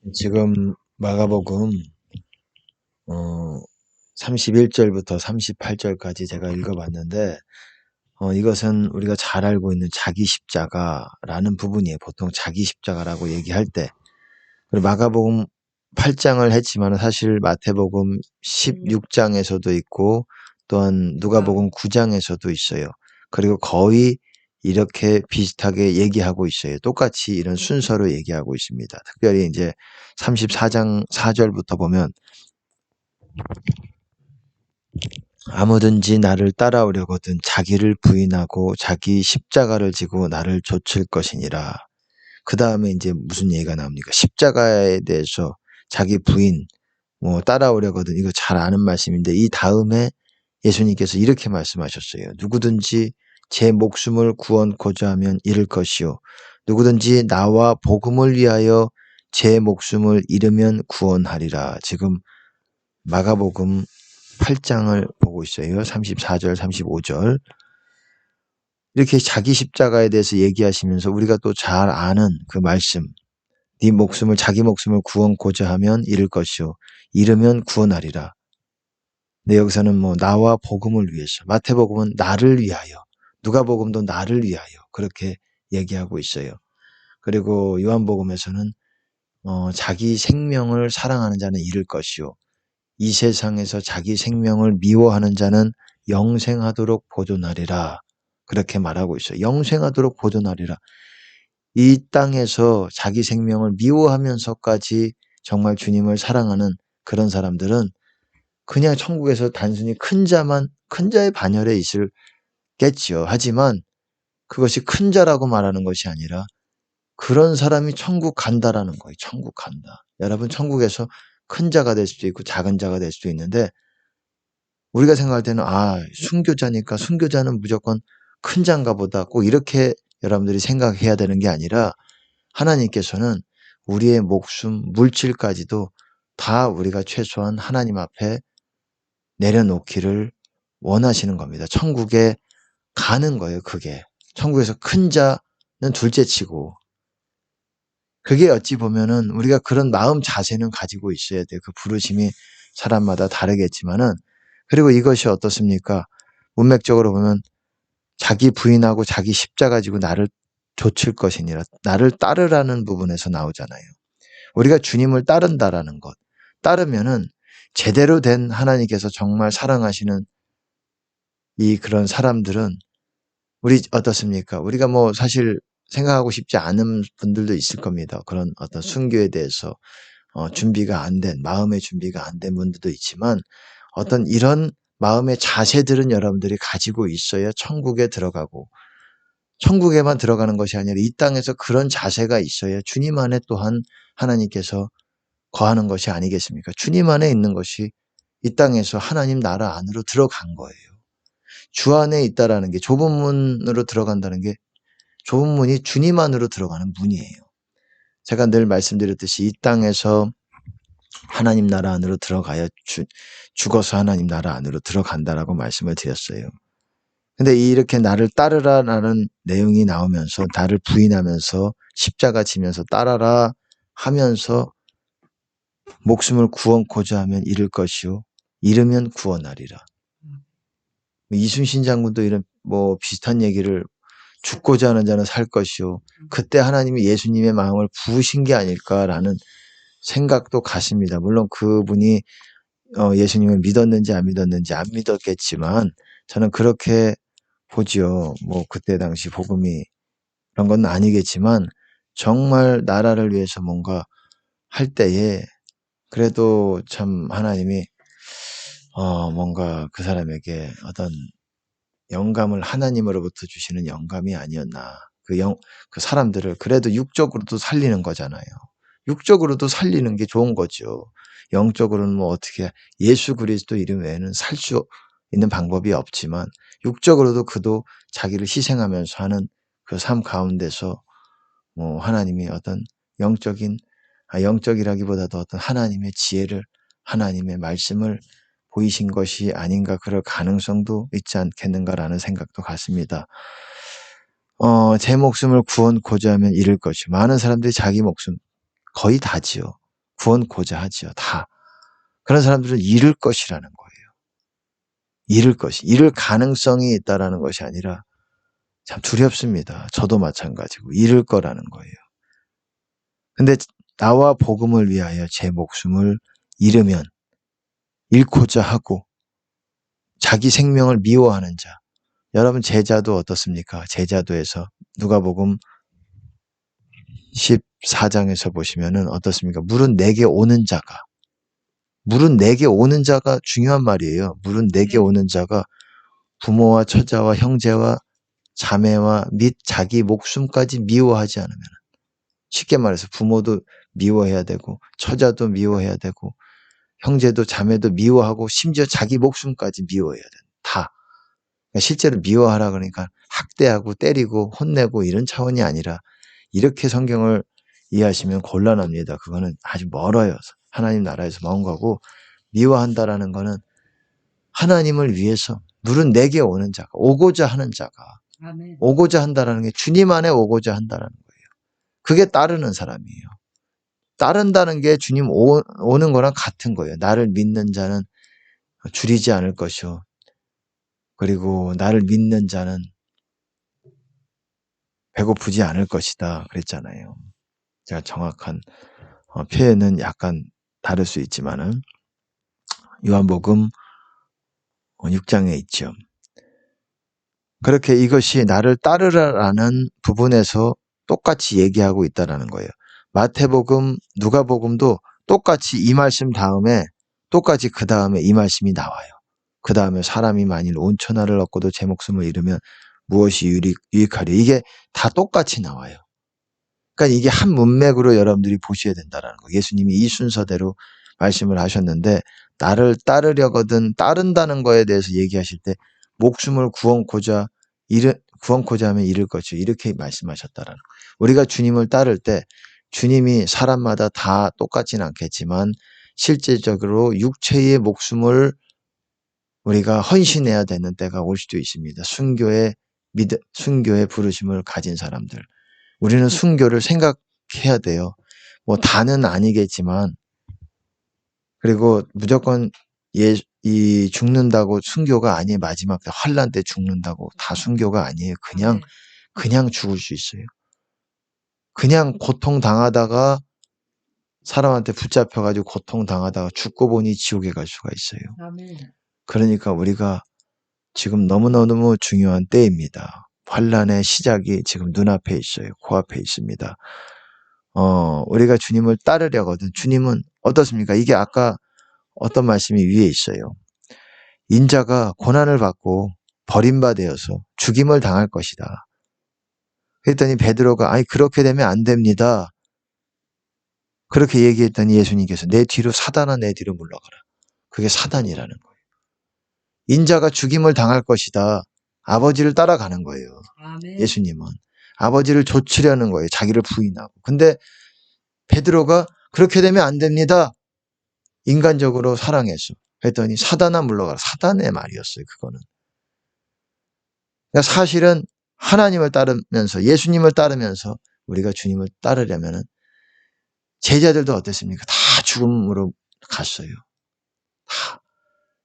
지금 마가복음 31절부터 38절까지 제가 읽어봤는데 이것은 우리가 잘 알고 있는 자기 십자가라는 부분이에요. 보통 자기 십자가라고 얘기할 때. 그리고 마가복음 8장을 했지만 사실 마태복음 16장에서도 있고 또한 누가복음 9장에서도 있어요. 그리고 거의 이렇게 비슷하게 얘기하고 있어요. 똑같이 이런 순서로 얘기하고 있습니다. 특별히 이제 34장 4절부터 보면 아무든지 나를 따라오려거든 자기를 부인하고 자기 십자가를 지고 나를 좇을 것이니라. 그 다음에 이제 무슨 얘기가 나옵니까? 십자가에 대해서 자기 부인, 따라오려거든 이거 잘 아는 말씀인데 이 다음에 예수님께서 이렇게 말씀하셨어요. 누구든지 제 목숨을 구원코자 하면 잃을 것이요. 누구든지 나와 복음을 위하여 제 목숨을 잃으면 구원하리라. 지금 마가복음 8장을 보고 있어요. 34절, 35절. 이렇게 자기 십자가에 대해서 얘기하시면서 우리가 또 잘 아는 그 말씀. 자기 목숨을 구원코자 하면 잃을 것이요. 잃으면 구원하리라. 근데 여기서는 나와 복음을 위해서. 마태복음은 나를 위하여. 누가복음도 나를 위하여. 그렇게 얘기하고 있어요. 그리고 요한복음에서는 자기 생명을 사랑하는 자는 잃을 것이요. 이 세상에서 자기 생명을 미워하는 자는 영생하도록 보존하리라. 그렇게 말하고 있어요. 영생하도록 보존하리라. 이 땅에서 자기 생명을 미워하면서까지 정말 주님을 사랑하는 그런 사람들은 그냥 천국에서 단순히 큰 자의 반열에 있을겠지요. 하지만 그것이 큰 자라고 말하는 것이 아니라 그런 사람이 천국 간다라는 거예요. 천국 간다. 여러분 천국에서 큰 자가 될 수도 있고 작은 자가 될 수도 있는데 우리가 생각할 때는 순교자니까 순교자는 무조건 큰 자인가 보다 꼭 이렇게 여러분들이 생각해야 되는 게 아니라 하나님께서는 우리의 목숨, 물질까지도 다 우리가 최소한 하나님 앞에 내려놓기를 원하시는 겁니다. 천국에 가는 거예요. 그게. 천국에서 큰 자는 둘째치고 그게 어찌 보면은 우리가 그런 마음 자세는 가지고 있어야 돼요. 그 부르심이 사람마다 다르겠지만은 그리고 이것이 어떻습니까? 문맥적으로 보면 자기 부인하고 자기 십자가 지고 나를 좇을 것이니라. 나를 따르라는 부분에서 나오잖아요. 우리가 주님을 따른다라는 것. 따르면은 제대로 된 하나님께서 정말 사랑하시는 그런 사람들은 우리 어떻습니까? 우리가 사실 생각하고 싶지 않은 분들도 있을 겁니다. 그런 어떤 순교에 대해서 준비가 안 된, 마음의 준비가 안 된 분들도 있지만 어떤 이런 마음의 자세들은 여러분들이 가지고 있어야 천국에 들어가고 천국에만 들어가는 것이 아니라 이 땅에서 그런 자세가 있어야 주님 안에 또한 하나님께서 거하는 것이 아니겠습니까? 주님 안에 있는 것이 이 땅에서 하나님 나라 안으로 들어간 거예요. 주 안에 있다라는 게 좁은 문으로 들어간다는 게 좁은 문이 주님 안으로 들어가는 문이에요. 제가 늘 말씀드렸듯이 이 땅에서 하나님 나라 안으로 들어가야 죽어서 하나님 나라 안으로 들어간다라고 말씀을 드렸어요. 근데 이렇게 나를 따르라라는 내용이 나오면서 나를 부인하면서 십자가 지면서 따라라 하면서 목숨을 구원코자 하면 잃을 것이요 잃으면 구원하리라. 이순신 장군도 이런 비슷한 얘기를 죽고자 하는 자는 살 것이요 그때 하나님이 예수님의 마음을 부으신 게 아닐까라는 생각도 같습니다. 물론 그분이 예수님을 믿었는지 안 믿었겠지만 저는 그렇게 보지요. 그때 당시 복음이 그런 건 아니겠지만 정말 나라를 위해서 뭔가 할 때에 그래도 참 하나님이 뭔가 그 사람에게 어떤 영감을 하나님으로부터 주시는 영감이 아니었나. 그 사람들을 그래도 육적으로도 살리는 거잖아요. 육적으로도 살리는 게 좋은 거죠. 영적으로는 어떻게 예수 그리스도 이름 외에는 살 수 있는 방법이 없지만 육적으로도 그도 자기를 희생하면서 하는 그 삶 가운데서 하나님이 어떤 영적이라기보다도 어떤 하나님의 지혜를 하나님의 말씀을 보이신 것이 아닌가 그럴 가능성도 있지 않겠는가라는 생각도 같습니다. 제 목숨을 구원코자 하면 잃을 것이 많은 사람들이 자기 목숨 거의 다지요. 구원코자 하지요. 다. 그런 사람들은 잃을 것이라는 거예요. 잃을 가능성이 있다라는 것이 아니라 참 두렵습니다. 저도 마찬가지고 잃을 거라는 거예요. 근데 나와 복음을 위하여 제 목숨을 잃으면 잃고자 하고 자기 생명을 미워하는 자. 여러분 제자도 어떻습니까? 제자도에서 누가복음 14장에서 보시면은 어떻습니까? 물은 내게 오는 자가 중요한 말이에요. 물은 내게 오는 자가 부모와 처자와 형제와 자매와 및 자기 목숨까지 미워하지 않으면, 쉽게 말해서 부모도 미워해야 되고 처자도 미워해야 되고 형제도 자매도 미워하고 심지어 자기 목숨까지 미워해야 된다. 다. 그러니까 실제로 미워하라 그러니까 학대하고 때리고 혼내고 이런 차원이 아니라 이렇게 성경을 이해하시면 곤란합니다. 그거는 아주 멀어요. 하나님 나라에서 먼 거고, 미워한다라는 거는 하나님을 위해서 물은 내게 오는 자가, 오고자 하는 자가, 아멘. 오고자 한다라는 게 주님 안에 오고자 한다라는 거예요. 그게 따르는 사람이에요. 따른다는 게 주님 오는 거랑 같은 거예요. 나를 믿는 자는 줄이지 않을 것이요. 그리고 나를 믿는 자는 배고프지 않을 것이다 그랬잖아요. 제가 정확한 표현은 약간 다를 수 있지만은 요한복음 6장에 있죠. 그렇게 이것이 나를 따르라라는 부분에서 똑같이 얘기하고 있다라는 거예요. 마태복음, 누가복음도 똑같이 이 말씀 다음에 똑같이 그 다음에 이 말씀이 나와요. 그 다음에 사람이 만일 온 천하를 얻고도 제 목숨을 잃으면 무엇이 유익하리. 이게 다 똑같이 나와요. 그러니까 이게 한 문맥으로 여러분들이 보셔야 된다는 거예요. 예수님이 이 순서대로 말씀을 하셨는데 나를 따르려거든 따른다는 거에 대해서 얘기하실 때 목숨을 구원코자 하면 잃을 것이요. 이렇게 말씀하셨다라는 거예요. 우리가 주님을 따를 때 주님이 사람마다 다 똑같지는 않겠지만 실제적으로 육체의 목숨을 우리가 헌신해야 되는 때가 올 수도 있습니다. 순교의 부르심을 가진 사람들. 우리는 순교를 생각해야 돼요. 뭐 다는 아니겠지만, 그리고 무조건 이 죽는다고 순교가 아니에요. 마지막 때 환난 때 죽는다고 다 순교가 아니에요. 그냥 죽을 수 있어요. 그냥 고통 당하다가 사람한테 붙잡혀가지고 고통 당하다가 죽고 보니 지옥에 갈 수가 있어요. 아멘. 그러니까 우리가 지금 너무너무 중요한 때입니다. 환난의 시작이 지금 눈앞에 있어요. 코앞에 있습니다. 우리가 주님을 따르려거든. 주님은 어떻습니까? 이게 아까 어떤 말씀이 위에 있어요. 인자가 고난을 받고 버림받아서 죽임을 당할 것이다. 그랬더니 베드로가 아니 그렇게 되면 안 됩니다. 그렇게 얘기했더니 예수님께서 내 뒤로 사단아 내 뒤로 물러가라. 그게 사단이라는 거예요. 인자가 죽임을 당할 것이다. 아버지를 따라가는 거예요. 아멘. 예수님은. 아버지를 좇으려는 거예요. 자기를 부인하고. 근데 베드로가 그렇게 되면 안 됩니다. 인간적으로 사랑해서. 했더니 사단아 물러가라. 사단의 말이었어요. 그거는. 그러니까 사실은 하나님을 따르면서 예수님을 따르면서 우리가 주님을 따르려면은 제자들도 어땠습니까? 다 죽음으로 갔어요. 다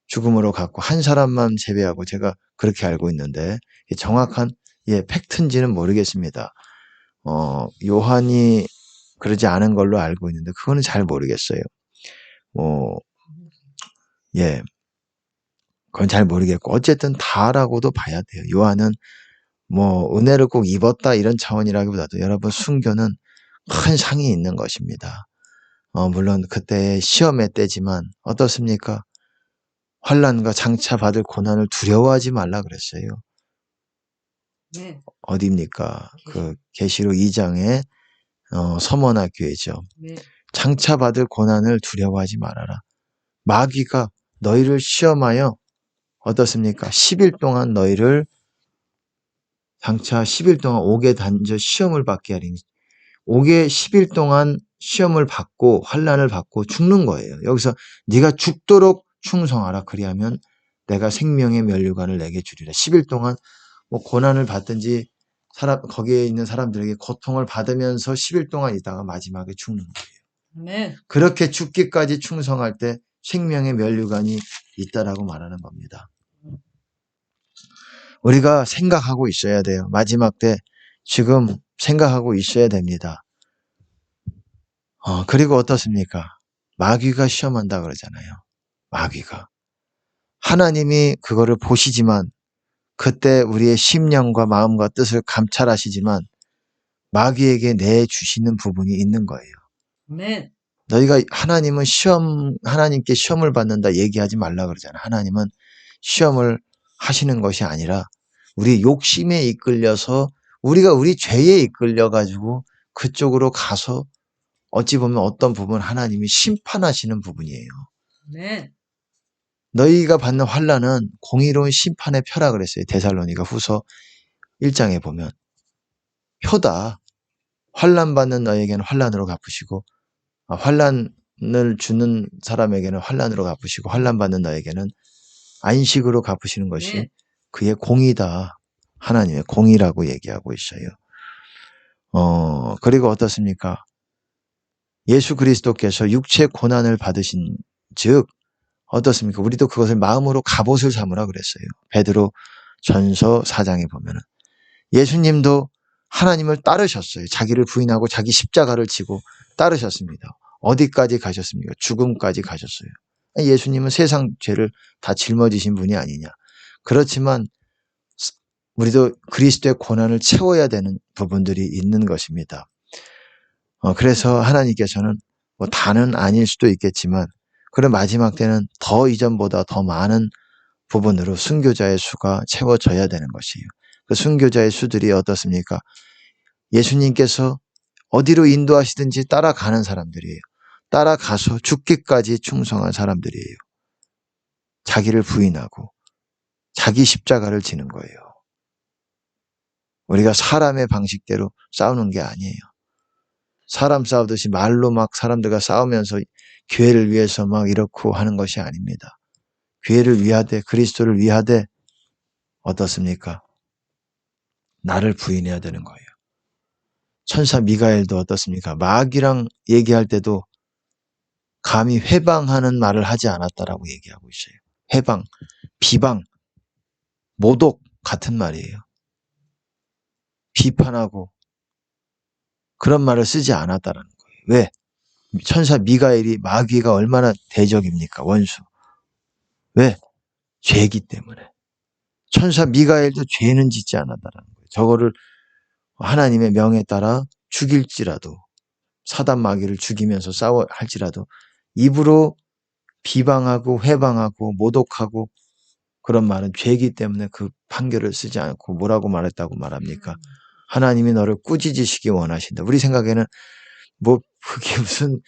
죽음으로 갔고 한 사람만 제외하고 제가 그렇게 알고 있는데 정확한 팩트인지는 모르겠습니다. 요한이 그러지 않은 걸로 알고 있는데 그거는 잘 모르겠어요. 그건 잘 모르겠고 어쨌든 다라고도 봐야 돼요. 요한은 은혜를 꼭 입었다 이런 차원이라기보다도 여러분 순교는 큰 상이 있는 것입니다. 물론 그때 시험의 때지만 어떻습니까? 환난과 장차 받을 고난을 두려워하지 말라 그랬어요. 네. 어디입니까? 그 계시록 2장에 서머나교회죠. 네. 장차 받을 고난을 두려워하지 말아라. 마귀가 너희를 시험하여 어떻습니까? 10일 동안 너희를 장차 10일 동안 옥에 던져 시험을 받게 하리니 옥에 10일 동안 시험을 받고 환난을 받고 죽는 거예요. 여기서 네가 죽도록 충성하라. 그리하면 내가 생명의 면류관을 내게 주리라. 10일 동안 고난을 받든지 거기에 있는 사람들에게 고통을 받으면서 10일 동안 있다가 마지막에 죽는 거예요. 아멘. 그렇게 죽기까지 충성할 때 생명의 면류관이 있다라고 말하는 겁니다. 우리가 생각하고 있어야 돼요. 마지막 때 지금 생각하고 있어야 됩니다. 그리고 어떻습니까? 마귀가 시험한다 그러잖아요. 마귀가. 하나님이 그거를 보시지만 그때 우리의 심령과 마음과 뜻을 감찰하시지만 마귀에게 내주시는 부분이 있는 거예요. 아멘. 너희가 하나님께 시험을 받는다 얘기하지 말라 그러잖아요. 하나님은 시험을 하시는 것이 아니라 우리 욕심에 이끌려서 우리가 우리 죄에 이끌려가지고 그쪽으로 가서 어찌 보면 어떤 부분 하나님이 심판하시는 부분이에요. 아멘. 너희가 받는 환난은 공의로운 심판의 표라 그랬어요. 데살로니가 후서 1장에 보면 표다. 환난 받는 너에게는 환난으로 갚으시고 환난을 주는 사람에게는 환난으로 갚으시고 환난 받는 너에게는 안식으로 갚으시는 것이 네. 그의 공의다. 하나님의 공의라고 얘기하고 있어요. 그리고 어떻습니까? 예수 그리스도께서 육체 고난을 받으신 즉 어떻습니까? 우리도 그것을 마음으로 갑옷을 삼으라 그랬어요. 베드로 전서 4장에 보면은 예수님도 하나님을 따르셨어요. 자기를 부인하고 자기 십자가를 지고 따르셨습니다. 어디까지 가셨습니까? 죽음까지 가셨어요. 예수님은 세상 죄를 다 짊어지신 분이 아니냐. 그렇지만 우리도 그리스도의 고난을 채워야 되는 부분들이 있는 것입니다. 그래서 하나님께서는 뭐 다는 아닐 수도 있겠지만 그런 마지막 때는 더 이전보다 더 많은 부분으로 순교자의 수가 채워져야 되는 것이에요. 그 순교자의 수들이 어떻습니까? 예수님께서 어디로 인도하시든지 따라가는 사람들이에요. 따라가서 죽기까지 충성한 사람들이에요. 자기를 부인하고 자기 십자가를 지는 거예요. 우리가 사람의 방식대로 싸우는 게 아니에요. 사람 싸우듯이 말로 막 사람들과 싸우면서 교회를 위해서 막 이렇고 하는 것이 아닙니다. 교회를 위하되 그리스도를 위하되 어떻습니까? 나를 부인해야 되는 거예요. 천사 미가엘도 어떻습니까? 마귀랑 얘기할 때도 감히 회방하는 말을 하지 않았다라고 얘기하고 있어요. 회방, 비방, 모독 같은 말이에요. 비판하고 그런 말을 쓰지 않았다라는 거예요. 왜? 천사 미가엘이 마귀가 얼마나 대적입니까? 원수. 왜? 죄이기 때문에. 천사 미가엘도 죄는 짓지 않았다라는 거예요. 저거를 하나님의 명에 따라 죽일지라도 사단 마귀를 죽이면서 싸워 할지라도 입으로 비방하고 회방하고 모독하고 그런 말은 죄이기 때문에 그 판결을 쓰지 않고 뭐라고 말했다고 말합니까? 하나님이 너를 꾸짖으시기 원하신다. 우리 생각에는 뭐 그게 무슨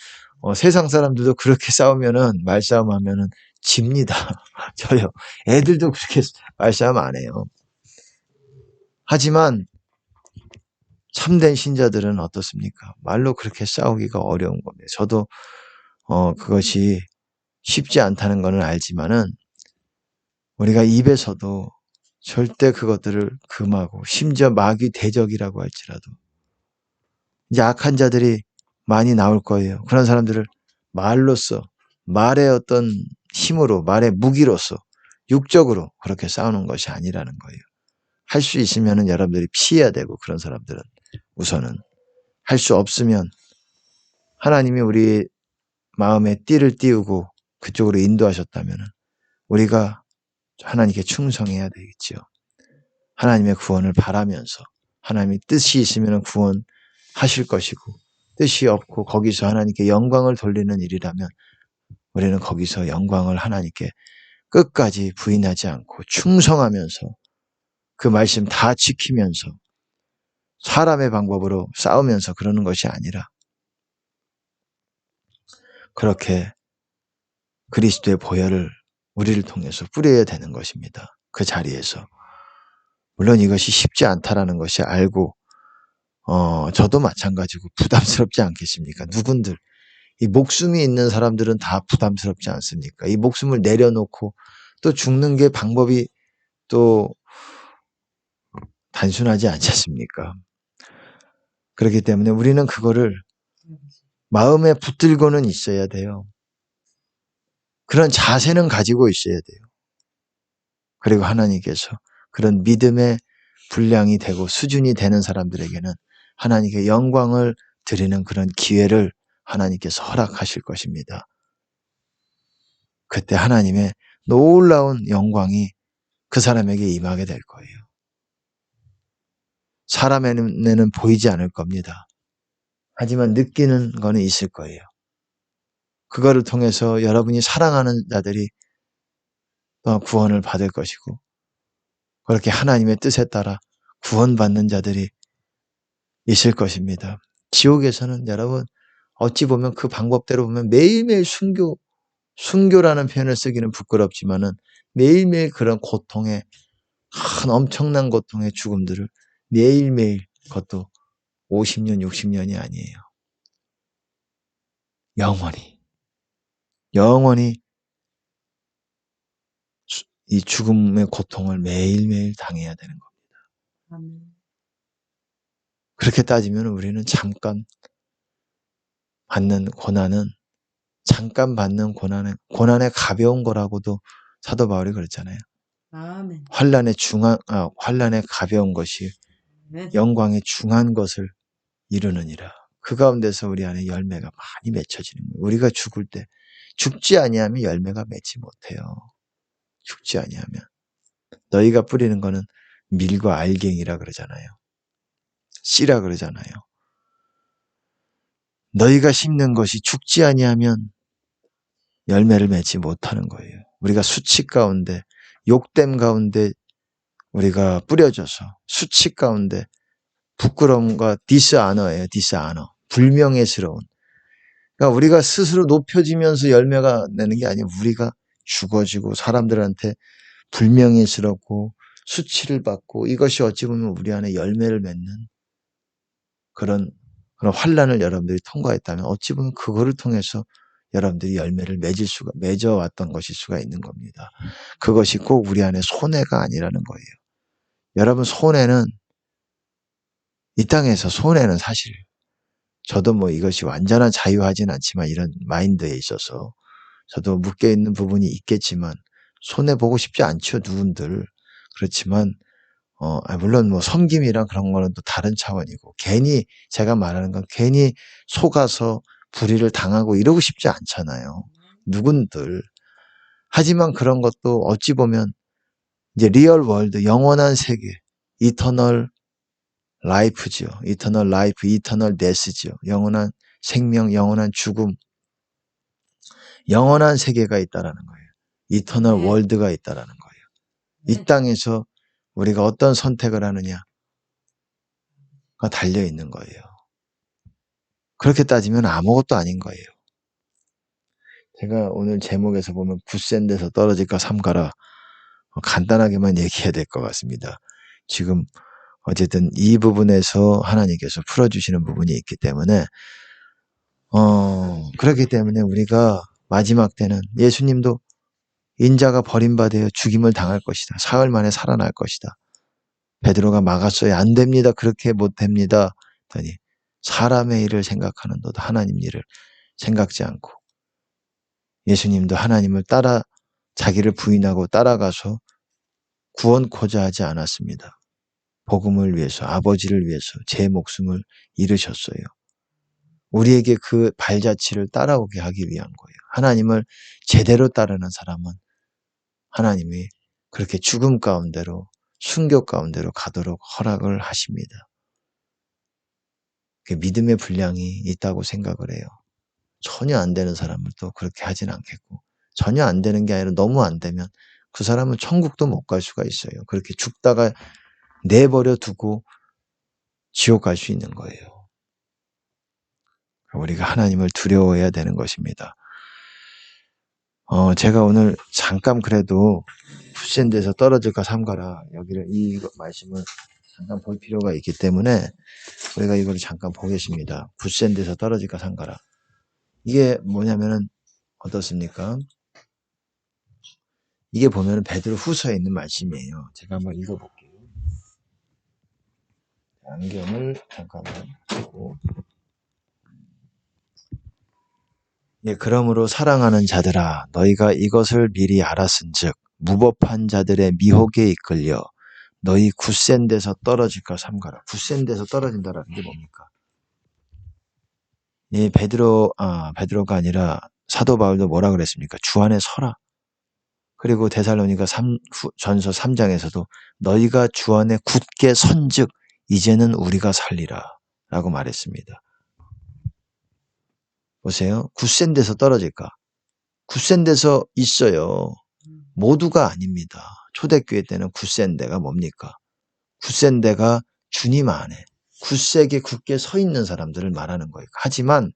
세상 사람들도 그렇게 싸우면은 말싸움하면은 집니다. 저요. 애들도 그렇게 말싸움 안 해요. 하지만 참된 신자들은 어떻습니까? 말로 그렇게 싸우기가 어려운 겁니다. 저도 그것이 쉽지 않다는 것은 알지만은 우리가 입에서도 절대 그것들을 금하고 심지어 마귀 대적이라고 할지라도 이제 악한 자들이 많이 나올 거예요. 그런 사람들을 말로써 말의 어떤 힘으로 말의 무기로서 육적으로 그렇게 싸우는 것이 아니라는 거예요. 할 수 있으면은 여러분들이 피해야 되고 그런 사람들은 우선은 할 수 없으면 하나님이 우리 마음에 띠를 띄우고 그쪽으로 인도하셨다면은 우리가 하나님께 충성해야 되겠지요. 하나님의 구원을 바라면서 하나님의 뜻이 있으면 구원하실 것이고 뜻이 없고 거기서 하나님께 영광을 돌리는 일이라면 우리는 거기서 영광을 하나님께 끝까지 부인하지 않고 충성하면서 그 말씀 다 지키면서 사람의 방법으로 싸우면서 그러는 것이 아니라 그렇게 그리스도의 보혈을 우리를 통해서 뿌려야 되는 것입니다. 그 자리에서. 물론 이것이 쉽지 않다라는 것이 알고 저도 마찬가지고 부담스럽지 않겠습니까? 누군들 이 목숨이 있는 사람들은 다 부담스럽지 않습니까? 이 목숨을 내려놓고 또 죽는 게 방법이 또 단순하지 않지 않습니까? 그렇기 때문에 우리는 그거를 마음에 붙들고는 있어야 돼요. 그런 자세는 가지고 있어야 돼요. 그리고 하나님께서 그런 믿음의 분량이 되고 수준이 되는 사람들에게는 하나님께 영광을 드리는 그런 기회를 하나님께서 허락하실 것입니다. 그때 하나님의 놀라운 영광이 그 사람에게 임하게 될 거예요. 사람의 눈에는 보이지 않을 겁니다. 하지만 느끼는 거는 있을 거예요. 그거를 통해서 여러분이 사랑하는 자들이 또 구원을 받을 것이고, 그렇게 하나님의 뜻에 따라 구원받는 자들이 있을 것입니다. 지옥에서는 여러분 어찌 보면 그 방법대로 보면 매일매일 순교라는 표현을 쓰기는 부끄럽지만은 매일매일 그런 고통의 큰 엄청난 고통의 죽음들을 매일매일, 그것도 50년, 60년이 아니에요. 영원히 이 죽음의 고통을 매일매일 당해야 되는 겁니다. 아멘. 그렇게 따지면 우리는 잠깐 받는 고난의 가벼운 거라고도 사도 바울이 그랬잖아요. 아멘. 환난의 가벼운 것이 아멘. 영광의 중한 것을 이루느니라. 그 가운데서 우리 안에 열매가 많이 맺혀지는 거예요. 우리가 죽을 때 죽지 아니하면 열매가 맺지 못해요. 죽지 아니하면. 너희가 뿌리는 거는 밀과 알갱이라 그러잖아요. 씨라 그러잖아요. 너희가 심는 것이 죽지 아니하면 열매를 맺지 못하는 거예요. 우리가 수치 가운데, 욕됨 가운데 우리가 뿌려져서 수치 가운데 부끄러움과 디스아너예요. 디스아너. 불명예스러운. 그러니까 우리가 스스로 높여지면서 열매가 내는 게 아니고 우리가 죽어지고 사람들한테 불명예스럽고 수치를 받고 이것이 어찌 보면 우리 안에 열매를 맺는 그런 환난을 여러분들이 통과했다면 어찌 보면 그거를 통해서 여러분들이 열매를 맺어왔던 것일 수가 있는 겁니다. 그것이 꼭 우리 안에 손해가 아니라는 거예요. 여러분 이 땅에서 손해는 사실 저도 뭐 이것이 완전한 자유하진 않지만 이런 마인드에 있어서 저도 묶여있는 부분이 있겠지만 손해보고 싶지 않죠, 누군들. 그렇지만 물론 뭐 섬김이랑 그런 거는 또 다른 차원이고 제가 말하는 건 괜히 속아서 불의를 당하고 이러고 싶지 않잖아요. 누군들. 하지만 그런 것도 어찌 보면 이제 리얼 월드, 영원한 세계, 이터널 라이프죠. 이터널 라이프, 이터널 데스죠. 영원한 생명, 영원한 죽음, 영원한 세계가 있다라는 거예요. 이터널 월드가 있다라는 거예요. 이 땅에서 우리가 어떤 선택을 하느냐가 달려 있는 거예요. 그렇게 따지면 아무것도 아닌 거예요. 제가 오늘 제목에서 보면 굳센 데서 떨어질까 삼가라 간단하게만 얘기해야 될 것 같습니다. 지금 어쨌든 이 부분에서 하나님께서 풀어주시는 부분이 있기 때문에 그렇기 때문에 우리가 마지막 때는 예수님도 인자가 버림받아 죽임을 당할 것이다. 사흘 만에 살아날 것이다. 베드로가 막았어요. 안 됩니다. 그렇게 못 됩니다. 하더니 사람의 일을 생각하는 너도 하나님 일을 생각지 않고 예수님도 하나님을 자기를 부인하고 따라가서 구원코자 하지 않았습니다. 복음을 위해서, 아버지를 위해서 제 목숨을 잃으셨어요. 우리에게 그 발자취를 따라오게 하기 위한 거예요. 하나님을 제대로 따르는 사람은 하나님이 그렇게 죽음 가운데로, 순교 가운데로 가도록 허락을 하십니다. 믿음의 분량이 있다고 생각을 해요. 전혀 안 되는 사람을 또 그렇게 하진 않겠고, 전혀 안 되는 게 아니라 너무 안 되면 그 사람은 천국도 못 갈 수가 있어요. 그렇게 죽다가 내버려 두고 지옥 갈 수 있는 거예요. 우리가 하나님을 두려워해야 되는 것입니다. 제가 오늘 잠깐 그래도 굳센 데서 떨어질까 삼가라 이 말씀을 잠깐 볼 필요가 있기 때문에 우리가 이걸 잠깐 보겠습니다. 굳센 데서 떨어질까 삼가라. 이게 뭐냐면은 어떻습니까? 이게 보면은 베드로 후서에 있는 말씀이에요. 제가 한번 읽어볼게요. 안경을 잠깐만 쓰고 예, 그러므로 사랑하는 자들아 너희가 이것을 미리 알았은즉 무법한 자들의 미혹에 이끌려 너희 굳센 데서 떨어질까 삼가라. 굳센 데서 떨어진다라는 게 뭡니까? 예, 베드로가 아니라 사도 바울도 뭐라 그랬습니까? 주 안에 서라. 그리고 데살로니가 전서 3장에서도 너희가 주 안에 굳게 선즉 이제는 우리가 살리라 라고 말했습니다. 보세요. 굳센 데서 떨어질까? 굳센 데서 있어요. 모두가 아닙니다. 초대교회 때는 굳센 데가 뭡니까? 굳센 데가 주님 안에 굳세게 굳게 서 있는 사람들을 말하는 거예요. 하지만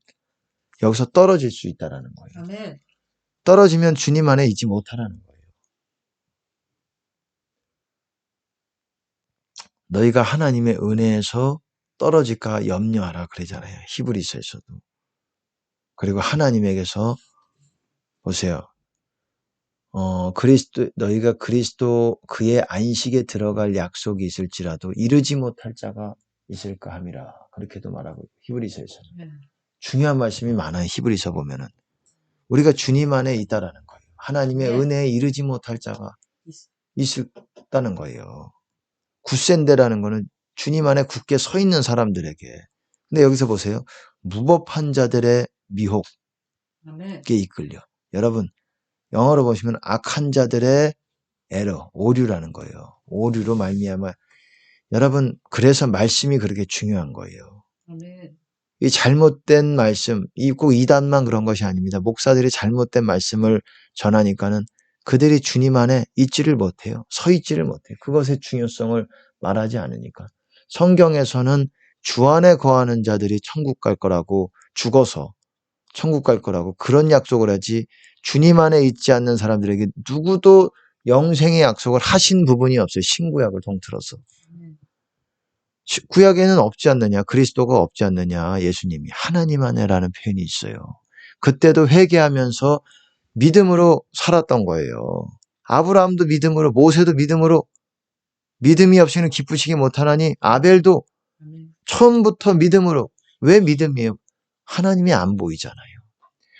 여기서 떨어질 수 있다라는 거예요. 아멘. 떨어지면 주님 안에 있지 못하라는 거예요. 너희가 하나님의 은혜에서 떨어질까 염려하라 그러잖아요. 히브리서에서도. 그리고 하나님에게서 보세요. 너희가 그리스도 그의 안식에 들어갈 약속이 있을지라도 이르지 못할 자가 있을까 함이라. 그렇게도 말하고 히브리서에서는. 네. 중요한 말씀이 많아요. 히브리서 보면은. 우리가 주님 안에 있다라는 거예요. 하나님의 네. 은혜에 이르지 못할 자가 있다는 거예요. 굳센데라는 거는 주님 안에 굳게 서 있는 사람들에게. 근데 여기서 보세요. 무법한 자들의 미혹에 아멘. 이끌려. 여러분, 영어로 보시면 악한 자들의 오류라는 거예요. 오류로 말미암아. 여러분, 그래서 말씀이 그렇게 중요한 거예요. 아멘. 이 잘못된 말씀, 꼭 이단만 그런 것이 아닙니다. 목사들이 잘못된 말씀을 전하니까는 그들이 주님 안에 있지를 못해요. 서 있지를 못해요. 그것의 중요성을 말하지 않으니까. 성경에서는 주 안에 거하는 자들이 천국 갈 거라고 죽어서 천국 갈 거라고 그런 약속을 하지 주님 안에 있지 않는 사람들에게 누구도 영생의 약속을 하신 부분이 없어요. 신구약을 통틀어서. 아멘. 구약에는 없지 않느냐, 그리스도가 없지 않느냐, 예수님이 하나님 안에라는 표현이 있어요. 그때도 회개하면서 믿음으로 살았던 거예요. 아브라함도 믿음으로, 모세도 믿음으로, 믿음이 없이는 기쁘시기 못하나니 아벨도 아멘. 처음부터 믿음으로. 왜 믿음이에요? 하나님이 안 보이잖아요.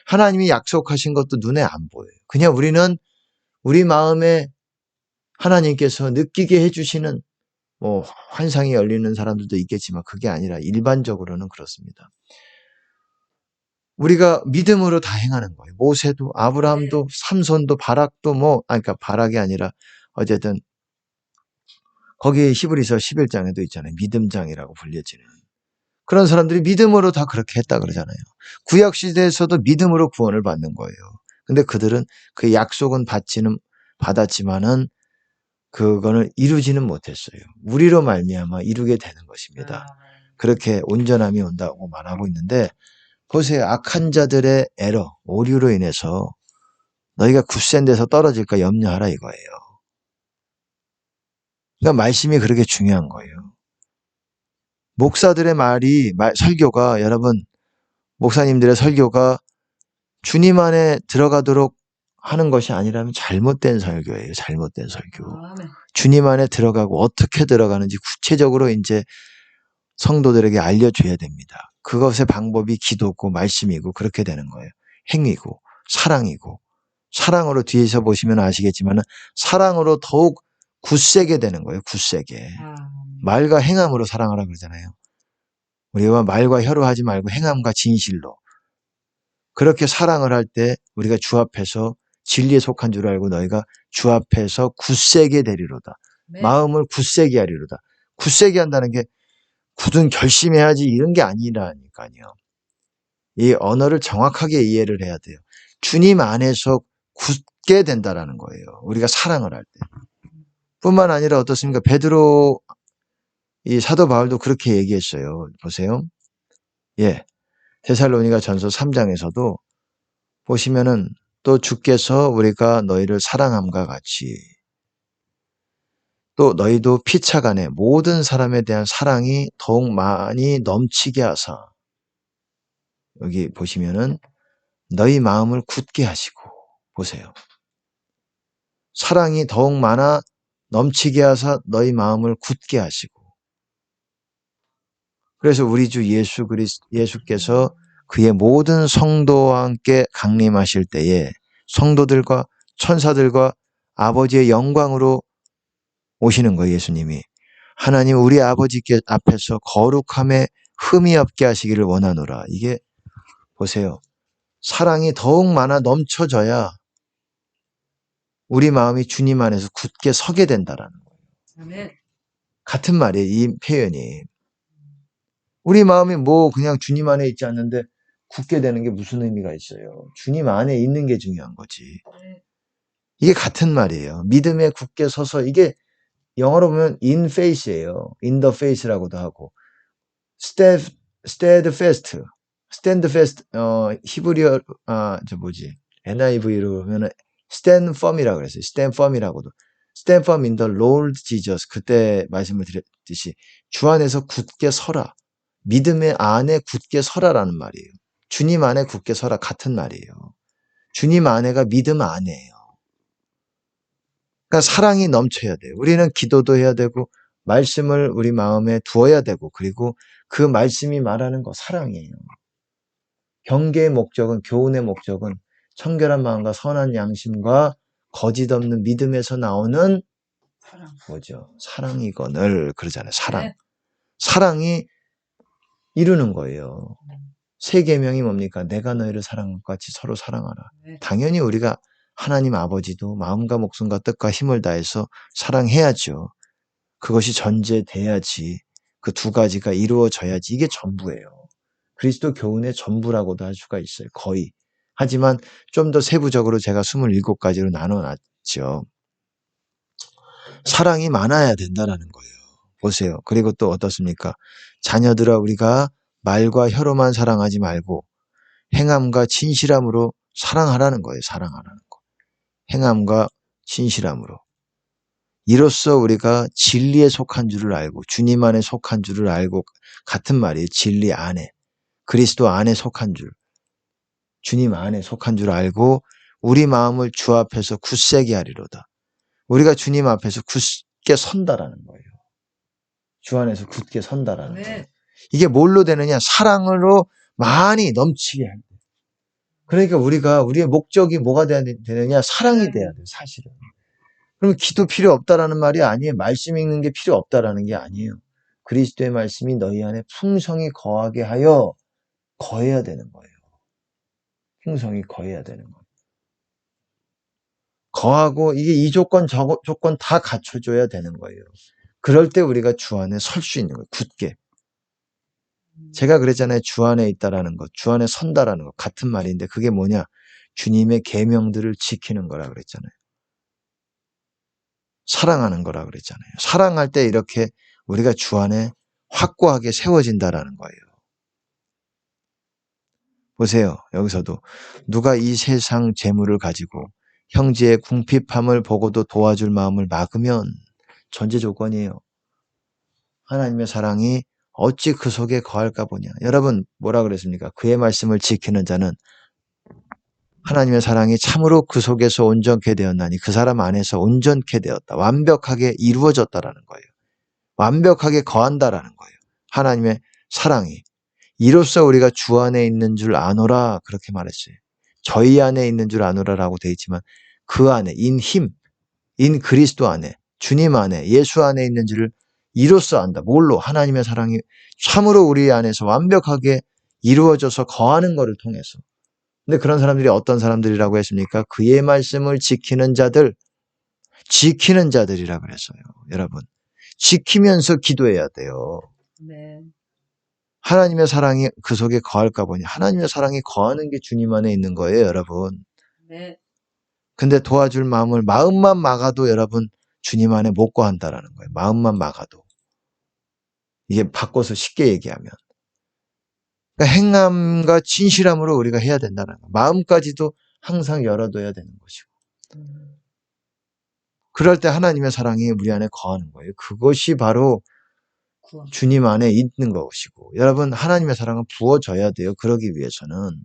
하나님이 약속하신 것도 눈에 안 보여요. 그냥 우리는 우리 마음에 하나님께서 느끼게 해주시는 환상이 열리는 사람들도 있겠지만 그게 아니라 일반적으로는 그렇습니다. 우리가 믿음으로 다 행하는 거예요. 모세도, 아브라함도, 삼손도, 바락도 그러니까 바락이 아니라 어쨌든 거기에 히브리서 11장에도 있잖아요. 믿음장이라고 불려지는. 그런 사람들이 믿음으로 다 그렇게 했다 그러잖아요. 구약 시대에서도 믿음으로 구원을 받는 거예요. 근데 그들은 그 약속은 받았지만은 그거는 이루지는 못했어요. 우리로 말미암아 이루게 되는 것입니다. 그렇게 온전함이 온다고 말하고 있는데 보세요. 악한 자들의 오류로 인해서 너희가 굳센 데서 떨어질까 염려하라 이거예요. 그러니까 말씀이 그렇게 중요한 거예요. 목사들의 설교가 여러분 목사님들의 설교가 주님 안에 들어가도록 하는 것이 아니라면 잘못된 설교예요. 잘못된 설교. 아멘. 주님 안에 들어가고 어떻게 들어가는지 구체적으로 이제 성도들에게 알려줘야 됩니다. 그것의 방법이 기도고 말씀이고 그렇게 되는 거예요. 행위고 사랑이고 사랑으로 뒤에서 보시면 아시겠지만 사랑으로 더욱 굳세게 되는 거예요. 굳세게. 말과 행함으로 사랑하라 그러잖아요. 우리가 말과 혀로 하지 말고 행함과 진실로. 그렇게 사랑을 할 때 우리가 주 앞에서 진리에 속한 줄 알고 너희가 주 앞에서 굳세게 되리로다. 마음을 굳세게 하리로다. 굳세게 한다는 게 굳은 결심해야지 이런 게 아니라니까요. 이 언어를 정확하게 이해를 해야 돼요. 주님 안에서 굳게 된다라는 거예요. 우리가 사랑을 할 때. 뿐만 아니라 어떻습니까? 이 사도 바울도 그렇게 얘기했어요. 보세요. 예. 데살로니가 전서 3장에서도 보시면은 또 주께서 우리가 너희를 사랑함과 같이 또 너희도 피차간에 모든 사람에 대한 사랑이 더욱 많이 넘치게 하사 여기 보시면은 너희 마음을 굳게 하시고 보세요. 사랑이 더욱 많아 넘치게 하사 너희 마음을 굳게 하시고 그래서 우리 주 예수께서 그의 모든 성도와 함께 강림하실 때에 성도들과 천사들과 아버지의 영광으로 오시는 거예요. 예수님이. 하나님 우리 아버지께 앞에서 거룩함에 흠이 없게 하시기를 원하노라. 이게 보세요. 사랑이 더욱 많아 넘쳐져야 우리 마음이 주님 안에서 굳게 서게 된다라는 거예요. 아멘. 같은 말이에요. 이 표현이. 우리 마음이 뭐 그냥 주님 안에 있지 않는데 굳게 되는 게 무슨 의미가 있어요. 주님 안에 있는 게 중요한 거지. 이게 같은 말이에요. 믿음에 굳게 서서 이게 영어로 보면 in faith예요. in the faith라고도 하고 steadfast, stand fast, 히브리어, NIV로 보면 stand firm이라고 그랬어요. stand firm이라고도. stand firm in the Lord Jesus. 그때 말씀을 드렸듯이 주 안에서 굳게 서라. 믿음의 안에 굳게 서라라는 말이에요. 주님 안에 굳게 서라 같은 말이에요. 주님 안에가 믿음 안에예요. 그러니까 사랑이 넘쳐야 돼요. 우리는 기도도 해야 되고 말씀을 우리 마음에 두어야 되고 그리고 그 말씀이 말하는 거 사랑이에요. 경계의 목적은 교훈의 목적은 청결한 마음과 선한 양심과 거짓 없는 믿음에서 나오는 사랑. 뭐죠? 사랑이거늘 그러잖아요. 사랑. 네. 사랑이 이루는 거예요. 세 계명이 뭡니까? 내가 너희를 사랑한 것 같이 서로 사랑하라. 네. 당연히 우리가 하나님 아버지도 마음과 목숨과 뜻과 힘을 다해서 사랑해야죠. 그것이 전제돼야지 그 두 가지가 이루어져야지 이게 전부예요. 그리스도 교훈의 전부라고도 할 수가 있어요. 거의. 하지만 좀 더 세부적으로 제가 27가지로 나눠놨죠. 사랑이 많아야 된다는 거예요. 보세요. 그리고 또 어떻습니까? 자녀들아 우리가 말과 혀로만 사랑하지 말고 행함과 진실함으로 사랑하라는 거예요. 사랑하라는 거. 행함과 진실함으로. 이로써 우리가 진리에 속한 줄을 알고 주님 안에 속한 줄을 알고 같은 말이에요. 진리 안에. 그리스도 안에 속한 줄. 주님 안에 속한 줄 알고 우리 마음을 주 앞에서 굳세게 하리로다. 우리가 주님 앞에서 굳게 선다라는 거예요. 주 안에서 굳게 선다라는 네. 거예요. 이게 뭘로 되느냐? 사랑으로 많이 넘치게 합니다. 그러니까 우리의 목적이 뭐가 되느냐? 사랑이 돼야 돼요. 사실은. 그럼 기도 필요 없다라는 말이 아니에요. 말씀 읽는 게 필요 없다라는 게 아니에요. 그리스도의 말씀이 너희 안에 풍성히 거하게 하여 거해야 되는 거예요. 풍성히 거해야 되는 거예요. 거하고 이게 이 조건 저 조건 다 갖춰줘야 되는 거예요. 그럴 때 우리가 주 안에 설 수 있는 거예요. 굳게. 제가 그랬잖아요. 주 안에 있다라는 것, 주 안에 선다라는 것 같은 말인데 그게 뭐냐? 주님의 계명들을 지키는 거라 그랬잖아요. 사랑하는 거라 그랬잖아요. 사랑할 때 이렇게 우리가 주 안에 확고하게 세워진다라는 거예요. 보세요. 여기서도 누가 이 세상 재물을 가지고 형제의 궁핍함을 보고도 도와줄 마음을 막으면 전제 조건이에요. 하나님의 사랑이 어찌 그 속에 거할까 보냐. 여러분 뭐라 그랬습니까? 그의 말씀을 지키는 자는 하나님의 사랑이 참으로 그 속에서 온전케 되었나니 그 사람 안에서 온전케 되었다. 완벽하게 이루어졌다라는 거예요. 완벽하게 거한다라는 거예요. 하나님의 사랑이. 이로써 우리가 주 안에 있는 줄 아노라 그렇게 말했어요. 저희 안에 있는 줄 아노라라고 되어 있지만 그 안에 in him, in 그리스도 안에, 주님 안에, 예수 안에 있는 줄을 이로써 안다. 뭘로? 하나님의 사랑이 참으로 우리 안에서 완벽하게 이루어져서 거하는 것을 통해서. 근데 그런 사람들이 어떤 사람들이라고 했습니까? 그의 말씀을 지키는 자들이라 그랬어요. 여러분. 지키면서 기도해야 돼요. 네. 하나님의 사랑이 그 속에 거할까 보니 하나님의 사랑이 거하는 게 주님 안에 있는 거예요, 여러분. 네. 근데 도와줄 마음만 막아도 여러분 주님 안에 못 거한다라는 거예요. 마음만 막아도. 이게 바꿔서 쉽게 얘기하면. 그러니까 행함과 진실함으로 우리가 해야 된다는 거예요. 마음까지도 항상 열어둬야 되는 것이고. 그럴 때 하나님의 사랑이 우리 안에 거하는 거예요. 그것이 바로 구원. 주님 안에 있는 것이고. 여러분 하나님의 사랑은 부어져야 돼요. 그러기 위해서는.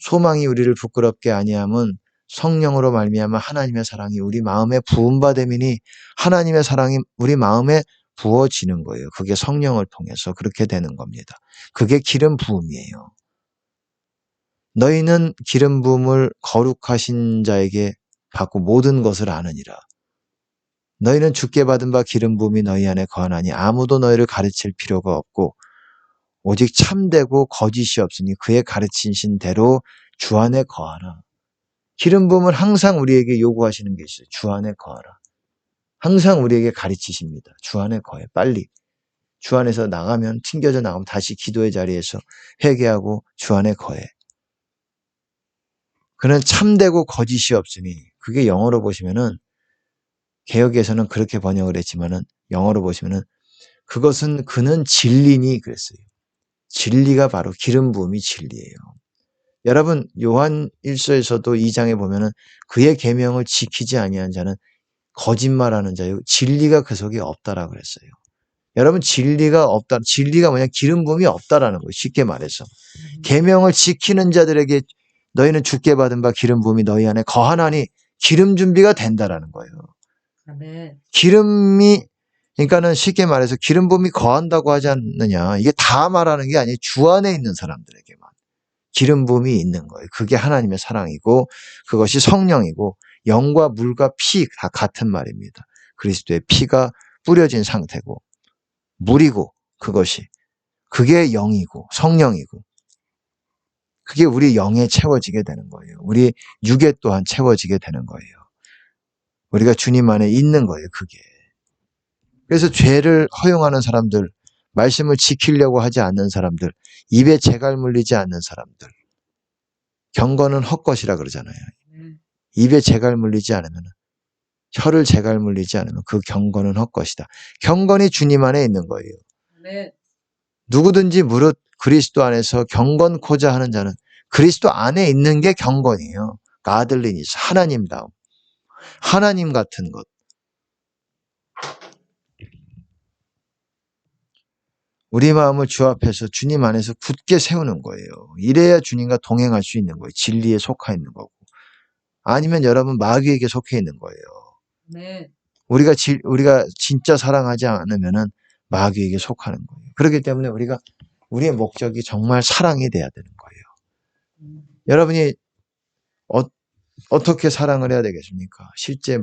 소망이 우리를 부끄럽게 아니함은 성령으로 말미암아 하나님의 사랑이 우리 마음에 부음받음이니 하나님의 사랑이 우리 마음에 부어지는 거예요. 그게 성령을 통해서 그렇게 되는 겁니다. 그게 기름 부음이에요. 너희는 기름 부음을 거룩하신 자에게 받고 모든 것을 아느니라. 너희는 주께 받은 바 기름 부음이 너희 안에 거하나니 아무도 너희를 가르칠 필요가 없고 오직 참되고 거짓이 없으니 그의 가르치신 대로 주 안에 거하라. 기름 부음은 항상 우리에게 요구하시는 게 있어요. 주 안에 거하라. 항상 우리에게 가르치십니다. 주 안에 거해. 빨리. 주 안에서 나가면 튕겨져 나가면 다시 기도의 자리에서 회개하고 주 안에 거해. 그는 참되고 거짓이 없으니 그게 영어로 보시면은 개역에서는 그렇게 번역을 했지만은 영어로 보시면은 그것은 그는 진리니 그랬어요. 진리가 바로 기름 부음이 진리예요. 여러분 요한 1서에서도 2장에 보면은 그의 계명을 지키지 아니한 자는 거짓말하는 자요 진리가 그 속에 없다라고 그랬어요. 여러분 진리가 없다. 진리가 뭐냐? 기름 부음이 없다라는 거예요. 쉽게 말해서. 계명을 지키는 자들에게 너희는 주께 받은 바 기름 부음이 너희 안에 거하나니 기름 준비가 된다라는 거예요. 아멘. 기름이 그러니까는 쉽게 말해서 기름 부음이 거한다고 하지 않느냐. 이게 다 말하는 게 아니에요. 주 안에 있는 사람들에게만 기름 부음이 있는 거예요. 그게 하나님의 사랑이고 그것이 성령이고 영과 물과 피 다 같은 말입니다. 그리스도의 피가 뿌려진 상태고 물이고 그것이 그게 영이고 성령이고 그게 우리 영에 채워지게 되는 거예요. 우리 육에 또한 채워지게 되는 거예요. 우리가 주님 안에 있는 거예요. 그게. 그래서 죄를 허용하는 사람들, 말씀을 지키려고 하지 않는 사람들, 입에 재갈 물리지 않는 사람들, 경건은 헛것이라 그러잖아요. 입에 재갈 물리지 않으면, 혀를 재갈 물리지 않으면 그 경건은 헛것이다. 경건이 주님 안에 있는 거예요. 네. 누구든지 무릇 그리스도 안에서 경건코자 하는 자는 그리스도 안에 있는 게 경건이에요. 가들리니스, 하나님다움, 하나님 같은 것. 우리 마음을 주 앞에서 주님 안에서 굳게 세우는 거예요. 이래야 주님과 동행할 수 있는 거예요. 진리에 속해 있는 거고. 아니면 여러분 마귀에게 속해 있는 거예요. 네. 우리가 진짜 사랑하지 않으면은 마귀에게 속하는 거예요. 그렇기 때문에 우리의 목적이 정말 사랑이 돼야 되는 거예요. 여러분이 어떻게 사랑을 해야 되겠습니까? 실제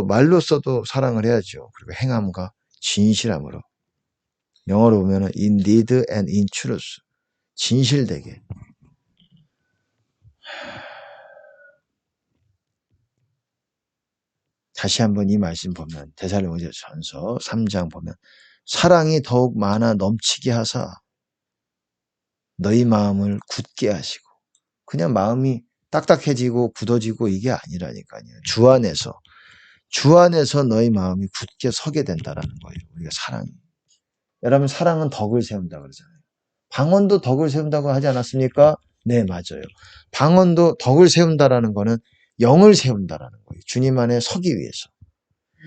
말로써도 사랑을 해야죠. 그리고 행함과 진실함으로. 영어로 보면은 in deed and in truth. 진실되게. 다시 한번 이 말씀 보면 데살로니가전서 3장 보면 사랑이 더욱 많아 넘치게 하사 너희 마음을 굳게 하시고 그냥 마음이 딱딱해지고 굳어지고 이게 아니라니까요. 주 안에서 너희 마음이 굳게 서게 된다라는 거예요. 우리가 사랑이. 여러분 사랑은 덕을 세운다 그러잖아요. 방언도 덕을 세운다고 하지 않았습니까? 네, 맞아요. 방언도 덕을 세운다라는 거는 영을 세운다라는 거예요. 주님 안에 서기 위해서.